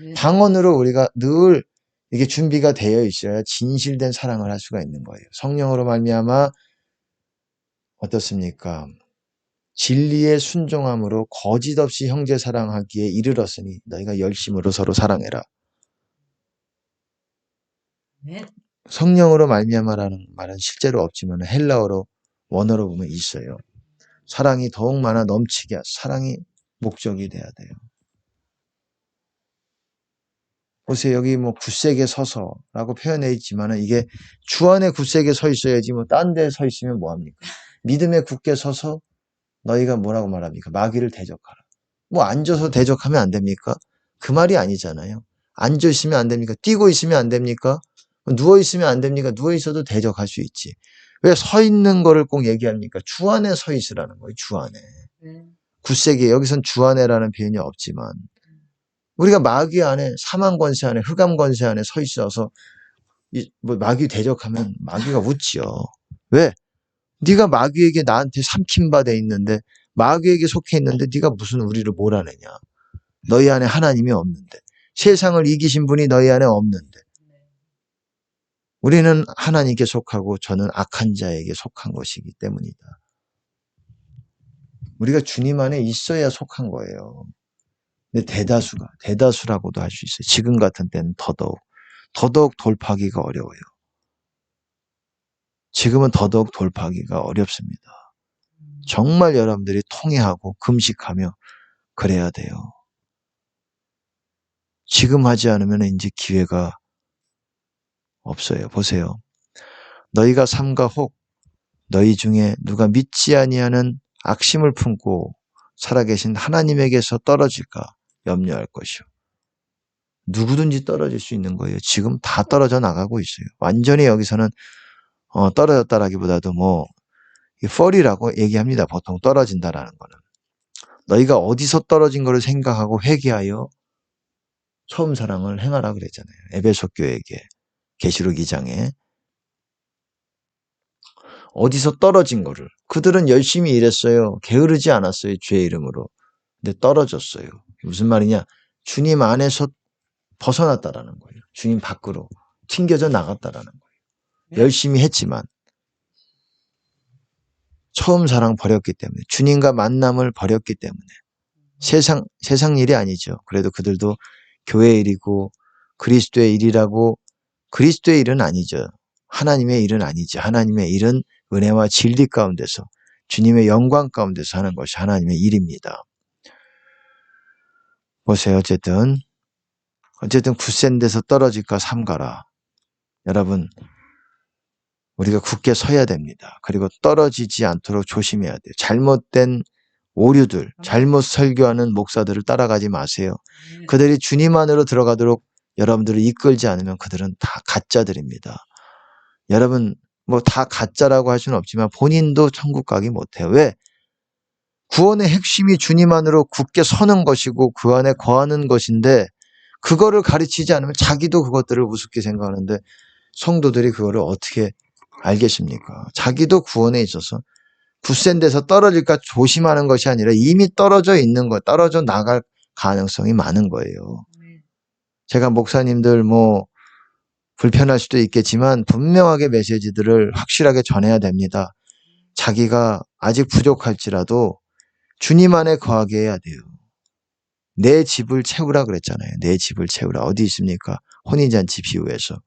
네. 방언으로 우리가 늘 이게 준비가 되어 있어야 진실된 사랑을 할 수가 있는 거예요. 성령으로 말미암아 어떻습니까? 진리의 순종함으로 거짓 없이 형제 사랑하기에 이르렀으니 너희가 열심으로 서로 사랑해라. 네. 성령으로 말미암아라는 말은 실제로 없지만 헬라어로 원어로 보면 있어요. 사랑이 더욱 많아 넘치게 사랑이 목적이 돼야 돼요. 보세요. 여기 뭐 굳세게 서서라고 표현해 있지만은 이게 주 안에 굳세게 서 있어야지 뭐 딴 데 서 있으면 뭐합니까? 믿음에 굳게 서서 너희가 뭐라고 말합니까? 마귀를 대적하라. 뭐 앉아서 대적하면 안 됩니까? 그 말이 아니잖아요. 앉아 있으면 안 됩니까? 뛰고 있으면 안 됩니까? 누워 있으면 안 됩니까? 누워 있어도 대적할 수 있지. 왜 서 있는 거를 꼭 얘기합니까? 주 안에 서 있으라는 거예요. 주 안에. 굳세게 여기선 주 안에라는 표현이 없지만 우리가 마귀 안에 사망 권세 안에 흑암 권세 안에 서 있어서 뭐 마귀 대적하면 마귀가 웃지요. 왜? 네가 마귀에게 나한테 삼킨 바 돼 있는데 마귀에게 속해 있는데 네가 무슨 우리를 몰아내냐. 너희 안에 하나님이 없는데 세상을 이기신 분이 너희 안에 없는데 우리는 하나님께 속하고 저는 악한 자에게 속한 것이기 때문이다. 우리가 주님 안에 있어야 속한 거예요. 근데 대다수라고도 할 수 있어요. 지금 같은 때는 더더욱 돌파하기가 어려워요. 지금은 더더욱 돌파하기가 어렵습니다. 정말 여러분들이 통회하고 금식하며 그래야 돼요. 지금 하지 않으면 이제 기회가 없어요. 보세요. 너희가 삼가 혹 너희 중에 누가 믿지 아니하는 악심을 품고 살아계신 하나님에게서 떨어질까 염려할 것이요. 누구든지 떨어질 수 있는 거예요. 지금 다 떨어져 나가고 있어요. 완전히 여기서는 떨어졌다라기보다도 fal이라고 얘기합니다. 보통 떨어진다라는 거는. 너희가 어디서 떨어진 거를 생각하고 회개하여 처음 사랑을 행하라 그랬잖아요. 에베소 교회에게 계시록 2장에. 어디서 떨어진 거를. 그들은 열심히 일했어요. 게으르지 않았어요. 주의 이름으로. 근데 떨어졌어요. 무슨 말이냐. 주님 안에서 벗어났다라는 거예요. 주님 밖으로 튕겨져 나갔다라는 거예요. 열심히 했지만 처음 사랑 버렸기 때문에 주님과 만남을 버렸기 때문에 세상 일이 아니죠. 그래도 그들도 교회 일이고 그리스도의 일이라고 그리스도의 일은 아니죠. 하나님의 일은 아니죠. 하나님의 일은 은혜와 진리 가운데서 주님의 영광 가운데서 하는 것이 하나님의 일입니다. 보세요. 어쨌든 굳센 데서 떨어질까 삼가라. 여러분 우리가 굳게 서야 됩니다. 그리고 떨어지지 않도록 조심해야 돼요. 잘못된 오류들, 잘못 설교하는 목사들을 따라가지 마세요. 그들이 주님 안으로 들어가도록 여러분들을 이끌지 않으면 그들은 다 가짜들입니다. 여러분 다 가짜라고 할 수는 없지만 본인도 천국 가기 못해요. 왜? 구원의 핵심이 주님 안으로 굳게 서는 것이고 그 안에 거하는 것인데 그거를 가르치지 않으면 자기도 그것들을 우습게 생각하는데 성도들이 그거를 어떻게 알겠습니까? 자기도 구원에 있어서 굳센 데서 떨어질까 조심하는 것이 아니라 이미 떨어져 있는 것, 떨어져 나갈 가능성이 많은 거예요. 제가 목사님들 불편할 수도 있겠지만 분명하게 메시지들을 확실하게 전해야 됩니다. 자기가 아직 부족할지라도 주님 안에 거하게 해야 돼요. 내 집을 채우라 그랬잖아요. 내 집을 채우라. 어디 있습니까? 혼인잔치 비유에서.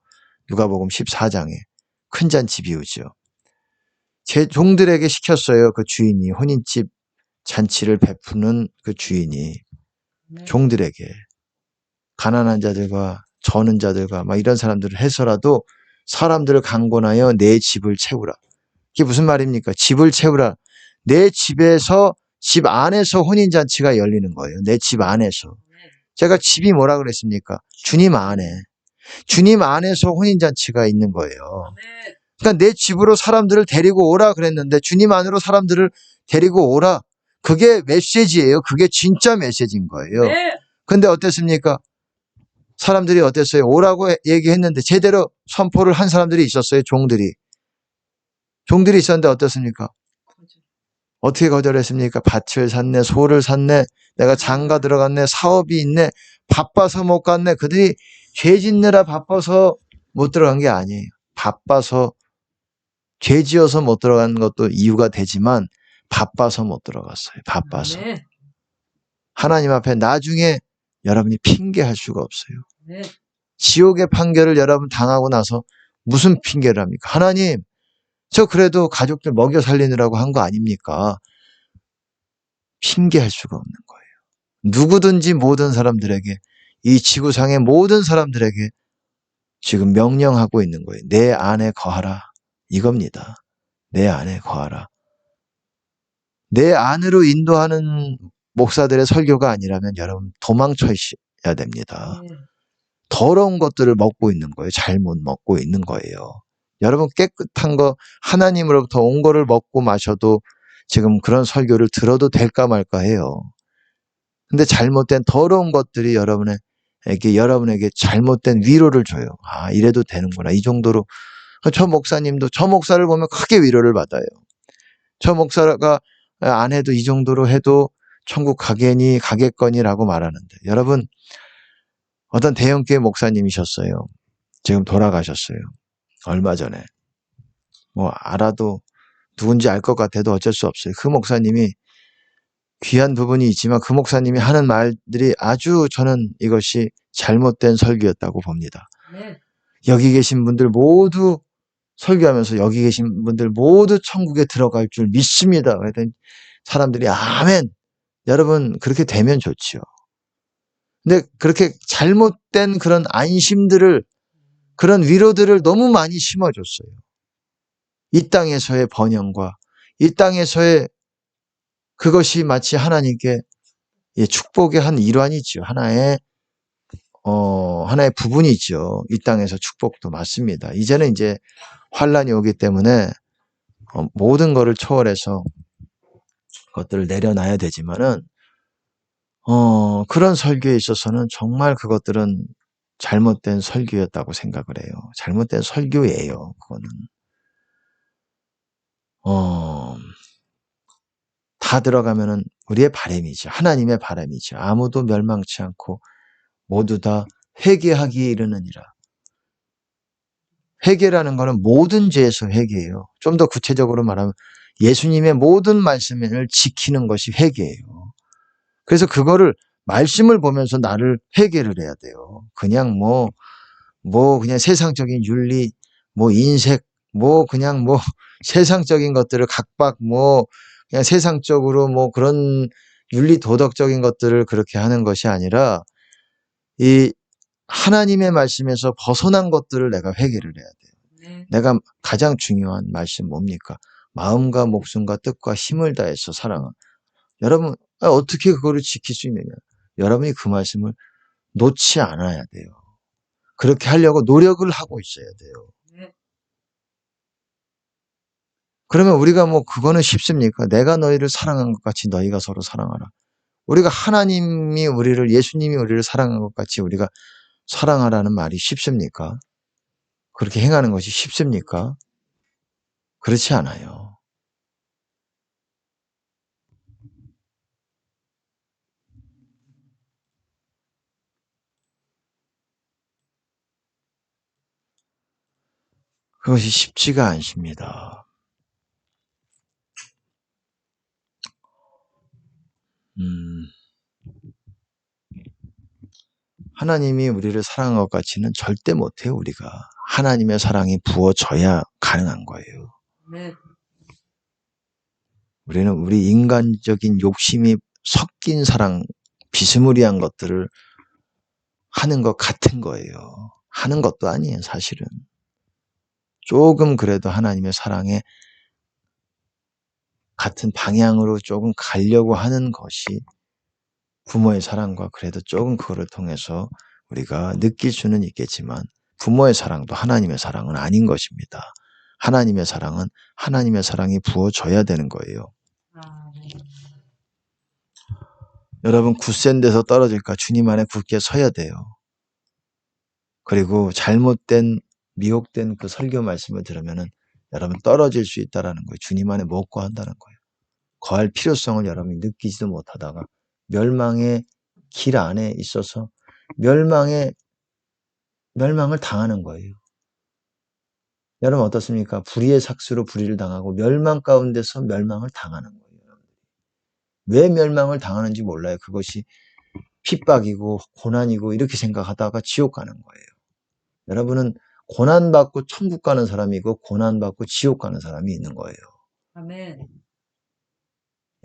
누가복음 14장에 큰 잔치 비유죠. 제 종들에게 시켰어요. 그 주인이 혼인집 잔치를 베푸는 그 주인이 종들에게 가난한 자들과 저는 자들과 이런 사람들을 해서라도 사람들을 강권하여 내 집을 채우라. 이게 무슨 말입니까? 집을 채우라. 내 집에서 집 안에서 혼인잔치가 열리는 거예요. 내 집 안에서. 제가 집이 뭐라 그랬습니까? 주님 안에. 주님 안에서 혼인잔치가 있는 거예요. 그러니까 내 집으로 사람들을 데리고 오라 그랬는데 주님 안으로 사람들을 데리고 오라. 그게 메시지예요. 그게 진짜 메시지인 거예요. 근데 어땠습니까? 사람들이 어땠어요? 오라고 얘기했는데 제대로 선포를 한 사람들이 있었어요. 종들이 있었는데 어떻습니까? 어떻게 거절했습니까? 밭을 샀네, 소를 샀네, 내가 장가 들어갔네, 사업이 있네, 바빠서 못 갔네. 그들이 죄 짓느라 바빠서 못 들어간 게 아니에요. 바빠서 죄 지어서 못 들어간 것도 이유가 되지만 바빠서 못 들어갔어요. 바빠서. 하나님 앞에 나중에 여러분이 핑계할 수가 없어요. 지옥의 판결을 여러분 당하고 나서 무슨 핑계를 합니까? 하나님, 저 그래도 가족들 먹여 살리느라고 한 거 아닙니까? 핑계할 수가 없는 거예요. 누구든지 모든 사람들에게, 이 지구상의 모든 사람들에게 지금 명령하고 있는 거예요. 내 안에 거하라. 이겁니다. 내 안에 거하라. 내 안으로 인도하는 목사들의 설교가 아니라면 여러분 도망쳐야 됩니다. 더러운 것들을 먹고 있는 거예요. 잘못 먹고 있는 거예요. 여러분 깨끗한 거 하나님으로부터 온 거를 먹고 마셔도 지금 그런 설교를 들어도 될까 말까 해요. 근데 잘못된 더러운 것들이 여러분에게 잘못된 위로를 줘요. 아, 이래도 되는구나. 이 정도로. 저 목사님도 저 목사를 보면 크게 위로를 받아요. 저 목사가 안 해도 이 정도로 해도 천국 가겠거니라고 말하는데 여러분 어떤 대형교회 목사님이셨어요. 지금 돌아가셨어요. 얼마 전에. 알아도 누군지 알 것 같아도 어쩔 수 없어요. 그 목사님이 귀한 부분이 있지만 그 목사님이 하는 말들이 아주 저는 이것이 잘못된 설교였다고 봅니다. 여기 계신 분들 모두 설교하면서 여기 계신 분들 모두 천국에 들어갈 줄 믿습니다. 그랬더니 사람들이 아멘. 여러분 그렇게 되면 좋지요. 근데 그렇게 잘못된 그런 안심들을 그런 위로들을 너무 많이 심어줬어요. 이 땅에서의 번영과 이 땅에서의 그것이 마치 하나님께 축복의 한 일환이죠. 하나의 부분이죠. 이 땅에서 축복도 맞습니다. 이제는 이제 환란이 오기 때문에 모든 것을 초월해서 그것들을 내려놔야 되지만은 그런 설교에 있어서는 정말 그것들은 잘못된 설교였다고 생각을 해요. 잘못된 설교예요. 그거는 다 들어가면은 우리의 바람이죠. 하나님의 바람이죠. 아무도 멸망치 않고 모두 다 회개하기에 이르느니라. 회개라는 거는 모든 죄에서 회개예요. 좀 더 구체적으로 말하면 예수님의 모든 말씀을 지키는 것이 회개예요. 그래서 그거를 말씀을 보면서 나를 회개를 해야 돼요. 그냥 그냥 세상적인 윤리, 인색, 그냥 세상적인 것들을 그냥 세상적으로 그런 윤리 도덕적인 것들을 그렇게 하는 것이 아니라 이 하나님의 말씀에서 벗어난 것들을 내가 회개를 해야 돼요. 네. 내가 가장 중요한 말씀 뭡니까? 마음과 목숨과 뜻과 힘을 다해서 사랑하. 여러분 어떻게 그거를 지킬 수 있느냐? 여러분이 그 말씀을 놓지 않아야 돼요. 그렇게 하려고 노력을 하고 있어야 돼요. 네. 그러면 우리가 그거는 쉽습니까? 내가 너희를 사랑한 것 같이 너희가 서로 사랑하라. 우리가 예수님이 우리를 사랑한 것 같이 우리가 사랑하라는 말이 쉽습니까? 그렇게 행하는 것이 쉽습니까? 그렇지 않아요. 그것이 쉽지가 않습니다. 하나님이 우리를 사랑한 것 같이는 절대 못해요, 우리가. 하나님의 사랑이 부어져야 가능한 거예요. 네. 우리는 우리 인간적인 욕심이 섞인 사랑, 비스무리한 것들을 하는 것 같은 거예요. 하는 것도 아니에요, 사실은. 조금 그래도 하나님의 사랑에 같은 방향으로 조금 가려고 하는 것이 부모의 사랑과 그래도 조금 그거를 통해서 우리가 느낄 수는 있겠지만 부모의 사랑도 하나님의 사랑은 아닌 것입니다. 하나님의 사랑은 하나님의 사랑이 부어져야 되는 거예요. 네. 여러분 굳센 데서 떨어질까 주님 안에 굳게 서야 돼요. 그리고 잘못된 미혹된 그 설교 말씀을 들으면은 여러분 떨어질 수 있다라는 거예요. 주님 안에 못 거한다는 거예요. 거할 필요성을 여러분이 느끼지도 못하다가 멸망의 길 안에 있어서 멸망을 당하는 거예요. 여러분 어떻습니까? 불의의 삭수로 불의를 당하고 멸망 가운데서 멸망을 당하는 거예요. 왜 멸망을 당하는지 몰라요. 그것이 핍박이고 고난이고 이렇게 생각하다가 지옥 가는 거예요. 여러분은 고난받고 천국 가는 사람이고 고난받고 지옥 가는 사람이 있는 거예요. 아멘.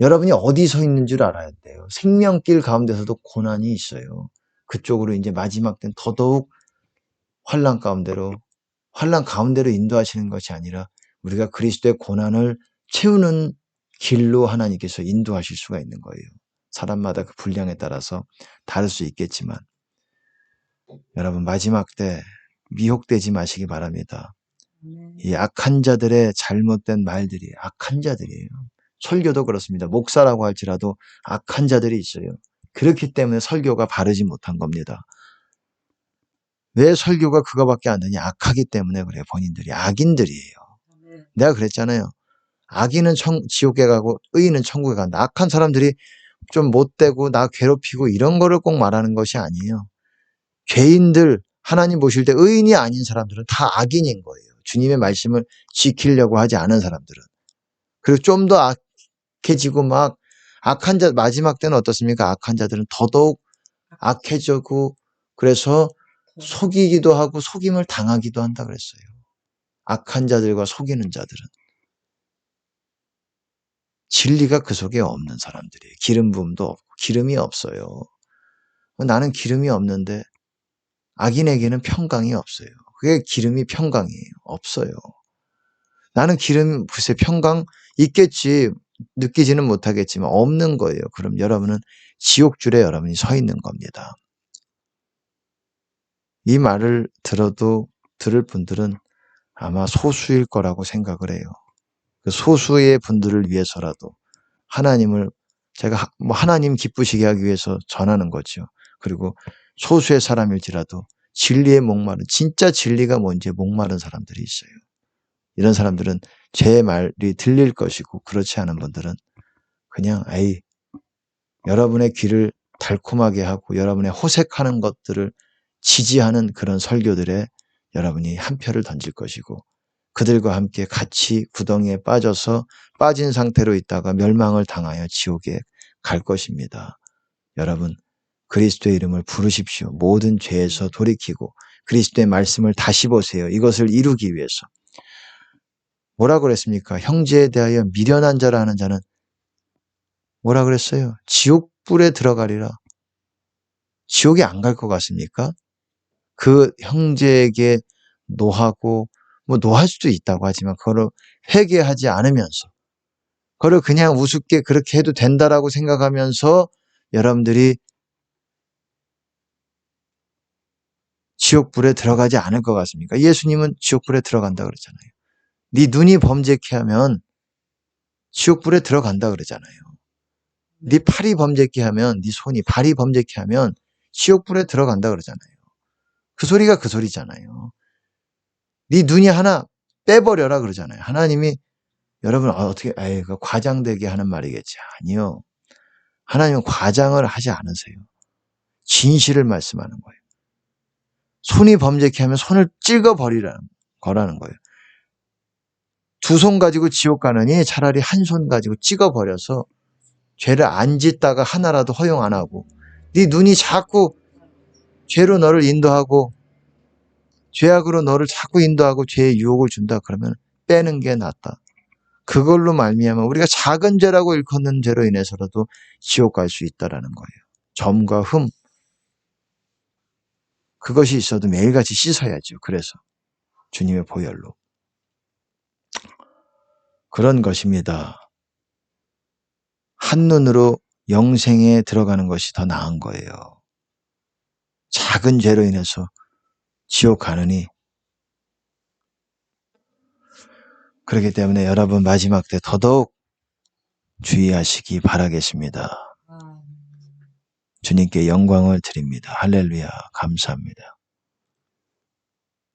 여러분이 어디 서 있는 줄 알아야 돼요. 생명길 가운데서도 고난이 있어요. 그쪽으로 이제 마지막 때는 더더욱 환난 가운데로 인도하시는 것이 아니라 우리가 그리스도의 고난을 채우는 길로 하나님께서 인도하실 수가 있는 거예요. 사람마다 그 분량에 따라서 다를 수 있겠지만 여러분 마지막 때 미혹되지 마시기 바랍니다. 이 악한 자들의 잘못된 말들이 악한 자들이에요. 설교도 그렇습니다. 목사라고 할지라도 악한 자들이 있어요. 그렇기 때문에 설교가 바르지 못한 겁니다. 왜 설교가 그거밖에 안 되냐? 악하기 때문에 그래요. 본인들이 악인들이에요. 내가 그랬잖아요. 악인은 지옥에 가고 의인은 천국에 간다. 악한 사람들이 좀 못되고 나 괴롭히고 이런 거를 꼭 말하는 것이 아니에요. 죄인들 하나님 보실 때 의인이 아닌 사람들은 다 악인인 거예요. 주님의 말씀을 지키려고 하지 않은 사람들은. 그리고 좀 더 악해지고 악한 자 마지막 때는 어떻습니까? 악한 자들은 더더욱 악해지고 그래서 속이기도 하고 속임을 당하기도 한다 그랬어요. 악한 자들과 속이는 자들은 진리가 그 속에 없는 사람들이에요. 기름 부음도 없고 기름이 없어요. 나는 기름이 없는데 악인에게는 평강이 없어요. 그게 기름이 평강이에요. 없어요. 나는 기름 글쎄 평강 있겠지 느끼지는 못하겠지만 없는 거예요. 그럼 여러분은 지옥줄에 여러분이 서 있는 겁니다. 이 말을 들어도 들을 분들은 아마 소수일 거라고 생각을 해요. 그 소수의 분들을 위해서라도 하나님을 제가 하나님 기쁘시게 하기 위해서 전하는 거죠. 그리고 소수의 사람일지라도 진리에 목마른 진짜 진리가 뭔지 목마른 사람들이 있어요. 이런 사람들은 제 말이 들릴 것이고 그렇지 않은 분들은 그냥 여러분의 귀를 달콤하게 하고 여러분의 호색하는 것들을 지지하는 그런 설교들에 여러분이 한 표를 던질 것이고 그들과 함께 같이 구덩이에 빠져서 빠진 상태로 있다가 멸망을 당하여 지옥에 갈 것입니다. 여러분 그리스도의 이름을 부르십시오. 모든 죄에서 돌이키고 그리스도의 말씀을 다시 보세요. 이것을 이루기 위해서. 뭐라 그랬습니까? 형제에 대하여 미련한 자라 하는 자는 뭐라 그랬어요? 지옥불에 들어가리라. 지옥에 안 갈 것 같습니까? 그 형제에게 노하고 노할 수도 있다고 하지만 그거를 회개하지 않으면서 그걸 그냥 우습게 그렇게 해도 된다라고 생각하면서 여러분들이 지옥불에 들어가지 않을 것 같습니까? 예수님은 지옥불에 들어간다 그러잖아요. 네 눈이 범죄케 하면 지옥불에 들어간다 그러잖아요. 네 팔이 범죄케 하면 네 손이 발이 범죄케 하면 지옥불에 들어간다 그러잖아요. 그 소리가 그 소리잖아요. 네 눈이 하나 빼버려라 그러잖아요. 하나님이 여러분 어떻게 그 과장되게 하는 말이겠지. 아니요. 하나님은 과장을 하지 않으세요. 진실을 말씀하는 거예요. 손이 범죄케 하면 손을 찍어버리라는 거라는 거예요. 두 손 가지고 지옥 가느니 차라리 한 손 가지고 찍어버려서 죄를 안 짓다가 하나라도 허용 안 하고 네 눈이 자꾸 죄로 너를 인도하고 죄악으로 너를 자꾸 인도하고 죄의 유혹을 준다 그러면 빼는 게 낫다. 그걸로 말미암아 우리가 작은 죄라고 일컫는 죄로 인해서라도 지옥 갈 수 있다라는 거예요. 점과 흠 그것이 있어도 매일같이 씻어야죠. 그래서 주님의 보혈로 그런 것입니다. 한눈으로 영생에 들어가는 것이 더 나은 거예요. 작은 죄로 인해서 지옥 가느니 그렇기 때문에 여러분 마지막 때 더더욱 주의하시기 바라겠습니다. 주님께 영광을 드립니다. 할렐루야 감사합니다.